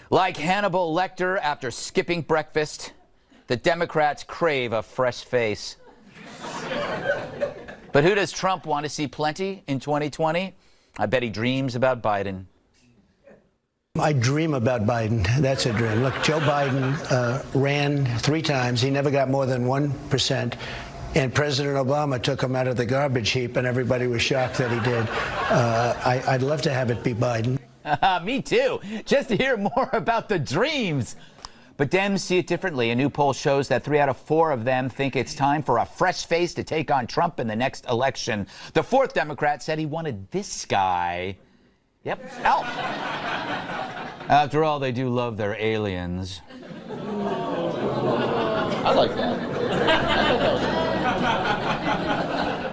Like Hannibal Lecter after skipping breakfast, the Democrats crave a fresh face. But who does Trump want to see plenty in 2020? I bet he dreams about Biden. I dream about Biden. That's a dream. Look, Joe Biden ran 3 times. He never got more than 1%. And President Obama took him out of the garbage heap, and everybody was shocked that he did. I'd love to have it be Biden. Me too, just to hear more about the dreams. But Dems see it differently. A new poll shows that 3 out of 4 of them think it's time for a fresh face to take on Trump in the next election. The 4th Democrat said he wanted this guy. Yep, Alf. After all, they do love their aliens. I like that.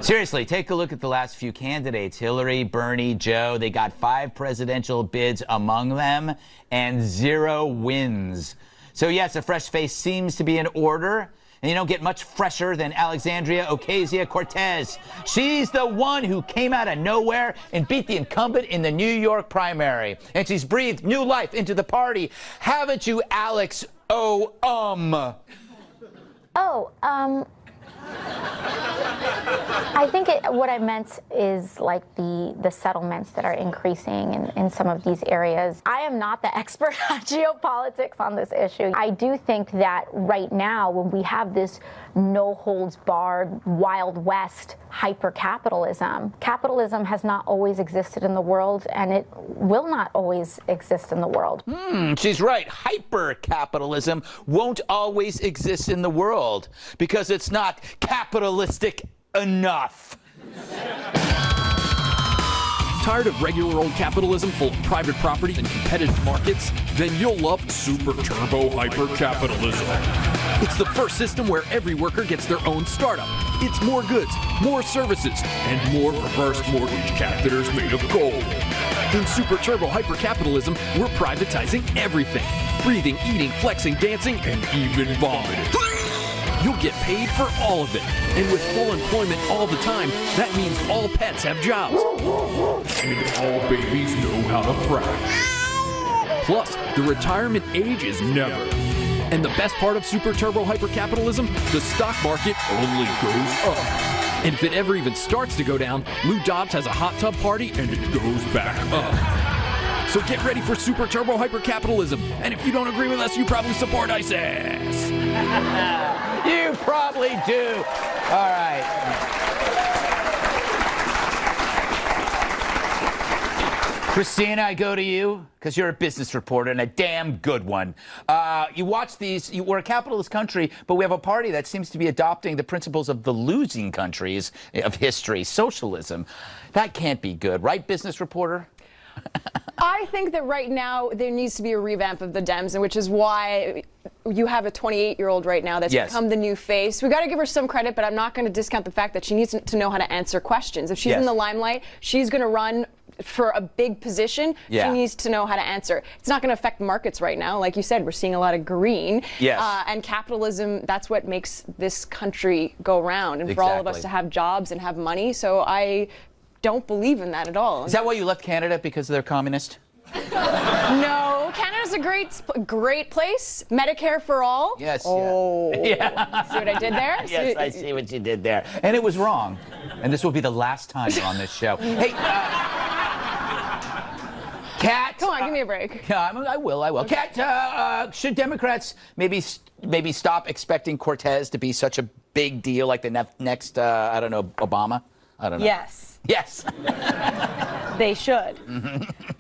Seriously, take a look at the last few candidates. Hillary, Bernie, Joe. They got 5 presidential bids among them and 0 wins. So yes, a fresh face seems to be in order. And you don't get much fresher than Alexandria Ocasio-Cortez. She's the one who came out of nowhere and beat the incumbent in the New York primary. And she's breathed new life into the party. Haven't you, Alex? I think what I meant is like the settlements that are increasing in some of these areas. I am not the expert on geopolitics on this issue. I do think that right now, when we have this no-holds-barred, Wild West hyper-capitalism, capitalism has not always existed in the world, and it will not always exist in the world. She's right. Hyper-capitalism won't always exist in the world because it's not capitalistic enough. Tired of regular old capitalism full of private property and competitive markets? Then you'll love Super Turbo Hyper Capitalism. It's the first system where every worker gets their own startup. It's more goods, more services, and more reverse mortgage capitors made of gold. In Super Turbo Hyper Capitalism, we're privatizing everything. Breathing, eating, flexing, dancing, and even vomiting. You'll get paid for all of it. And with full employment all the time, that means all pets have jobs. And all babies know how to fry. Plus, the retirement age is never. And the best part of Super Turbo Hypercapitalism, the stock market only goes up. And if it ever even starts to go down, Lou Dobbs has a hot tub party and it goes back up. So get ready for Super Turbo Hypercapitalism. And if you don't agree with us, you probably support ISIS. You probably do. All right. Christina, I go to you because you're a business reporter and a damn good one. You watch these. We're a capitalist country, but we have a party that seems to be adopting the principles of the losing countries of history, socialism. That can't be good, right, business reporter? I think that right now there needs to be a revamp of the Dems, and which is why you have a 28-year-old right now that's become the new face. We got to give her some credit, but I'm not going to discount the fact that she needs to know how to answer questions. If she's in the limelight, she's going to run for a big position. She needs to know how to answer. It's not going to affect markets right now. Like you said, we're seeing a lot of green. And capitalism, that's what makes this country go round, and for all of us to have jobs and have money. So I don't believe in that at all. Is that why you left Canada, because they're communist? No, Canada's a great place. Medicare for all. Yes. Oh. Yeah. See what I did there? Yes, I see what you did there. And it was wrong. And this will be the last time you're on this show. Hey, Kat. Come on, give me a break. I will. Kat, should Democrats maybe stop expecting Cortez to be such a big deal like the next, I don't know, Obama? I don't know. Yes. Yes. They should.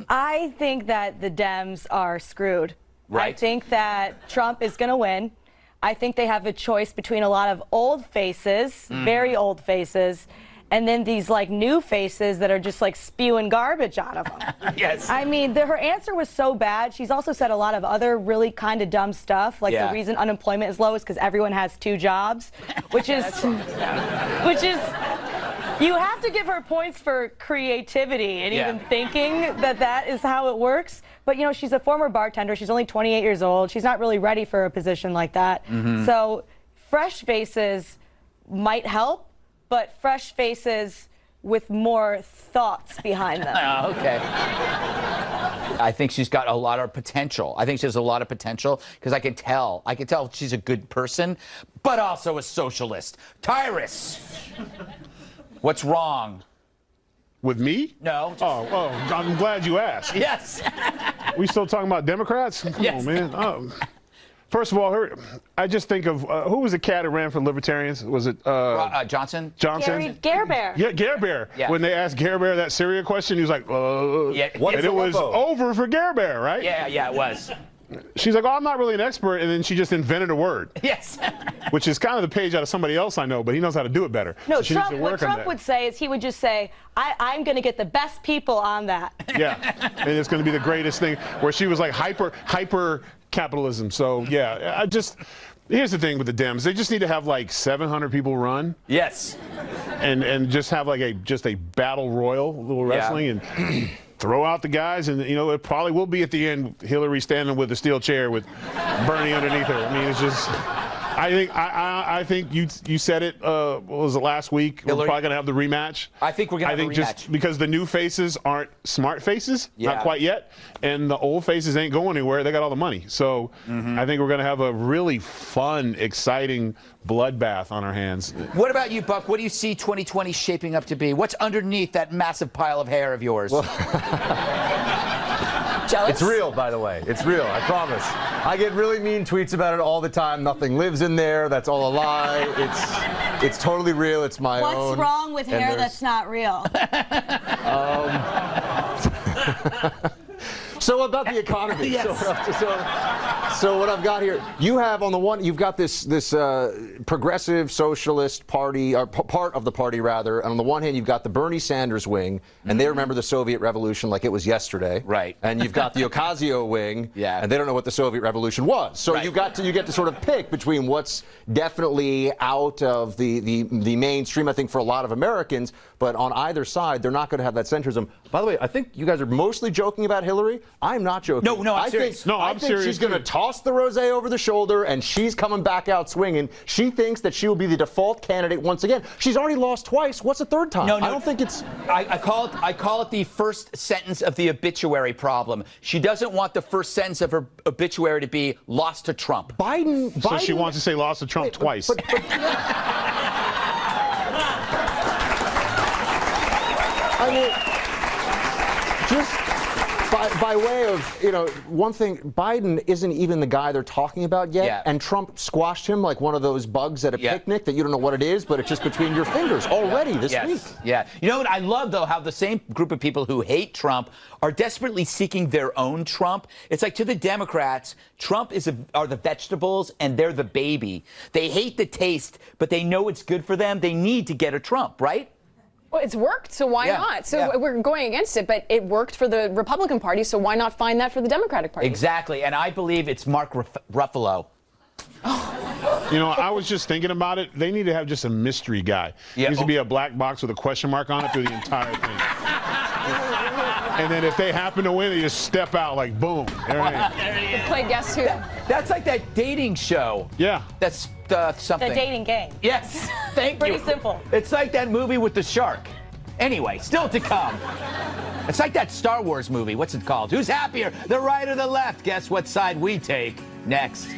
I think that the Dems are screwed. Right. I think that Trump is going to win. I think they have a choice between a lot of old faces, very old faces, and then these like new faces that are just like spewing garbage out of them. Yes. I mean, her answer was so bad. She's also said a lot of other really kind of dumb stuff, like the reason unemployment is low is because everyone has 2 jobs, which is, you have to give her points for creativity and even thinking that is how it works. But, you know, she's a former bartender. She's only 28 years old. She's not really ready for a position like that. So fresh faces might help, but fresh faces with more thoughts behind them. Oh, okay. I think she's got a lot of potential. I think she has a lot of potential because I can tell she's a good person, but also a socialist. Tyrus, what's wrong? With me? No. Oh, I'm glad you asked. Yes. We still talking about Democrats? Come on, man. First of all, I just think of who was the cat who ran for Libertarians? Was it Johnson? Johnson? Gare Bear. Yeah, Gare Bear. Yeah. When they asked Gare Bear that Syria question, he was like, Yeah. and it was over for Gare Bear, right? Yeah, it was. She's like, oh, I'm not really an expert, and then she just invented a word. Yes. Which is kind of the page out of somebody else I know, but he knows how to do it better. No, So she needs to what work on Trump that. would say is he would just say, I'm going to get the best people on that. Yeah, and it's going to be the greatest thing, where she was like hyper capitalism. So, yeah, here's the thing with the Dems. They just need to have like 700 people run. Yes. And just have like a battle royal, little wrestling, and throw out the guys, and it probably will be at the end Hillary standing with a steel chair with Bernie underneath her. I mean, it's just. I think you said it. What was it last week? Hillary? We're probably gonna have the rematch. I think we're gonna have a rematch. Just because the new faces aren't smart faces, not quite yet, and the old faces ain't going anywhere. They got all the money, so I think we're gonna have a really fun, exciting bloodbath on our hands. What about you, Buck? What do you see 2020 shaping up to be? What's underneath that massive pile of hair of yours? Jealous? It's real, by the way. It's real, I promise. I get really mean tweets about it all the time. Nothing lives in there. That's all a lie. It's totally real. It's my own. What's wrong with hair that's not real? So about the economy. Yes. So what I've got here, you have on the one, you've got this progressive socialist party, or part of the party rather, and on the one hand you've got the Bernie Sanders wing, and they remember the Soviet Revolution like it was yesterday. Right. And you've got the Ocasio wing, and they don't know what the Soviet Revolution was. So you get to sort of pick between what's definitely out of the mainstream, I think, for a lot of Americans, but on either side, they're not going to have that centrism. By the way, I think you guys are mostly joking about Hillary. I'm not joking. No, I'm serious. I'm serious. She's going to toss the rosé over the shoulder, and she's coming back out swinging. She thinks that she will be the default candidate once again. She's already lost twice. What's the third time? No, I don't think it's. I call it the first sentence of the obituary problem. She doesn't want the first sentence of her obituary to be lost to Trump. Biden. So she wants to say lost to Trump twice. I mean, just by way of, one thing, Biden isn't even the guy they're talking about yet, and Trump squashed him like one of those bugs at a picnic that you don't know what it is, but it's just between your fingers already this week. Yeah. You know what? I love, though, how the same group of people who hate Trump are desperately seeking their own Trump. It's like, to the Democrats, Trump are the vegetables and they're the baby. They hate the taste, but they know it's good for them. They need to get a Trump, right? Well, it's worked, so why not? So we're going against it, but it worked for the Republican Party, so why not find that for the Democratic Party? Exactly, and I believe it's Mark Ruffalo. I was just thinking about it. They need to have just a mystery guy. It needs to be a black box with a question mark on it through the entire thing. And then if they happen to win, they just step out like boom. Play Guess Who. That's like that dating show. Yeah. That's something. The dating game. Yes. Thank you. Pretty simple. It's like that movie with the shark. Anyway, still to come. It's like that Star Wars movie. What's it called? Who's happier, the right or the left? Guess what side we take next.